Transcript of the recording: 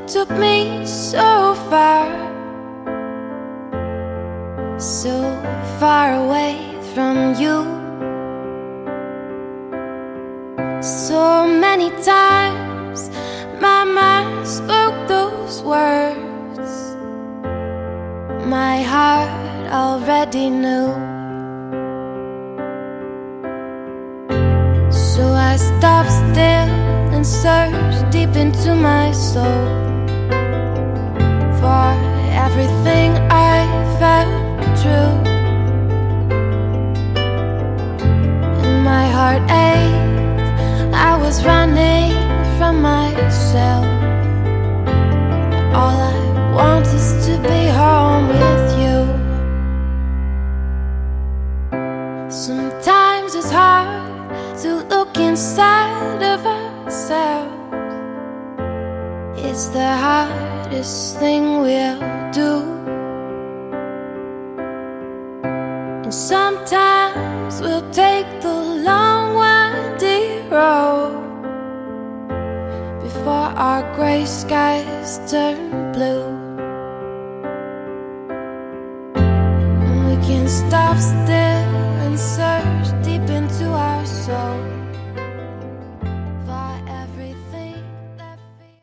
It took me so far away from you. So many times my mind spoke those words my heart already knew. So I stopped still and searched deep into my soul for everything I felt true. And my heart ached, I was running from myself. All I want is to be home with you. Sometimes it's hard to look inside of ourselves. It's the hardest thing we'll do. And sometimes we'll take the long windy road before our gray skies turn blue. And we can stop still and search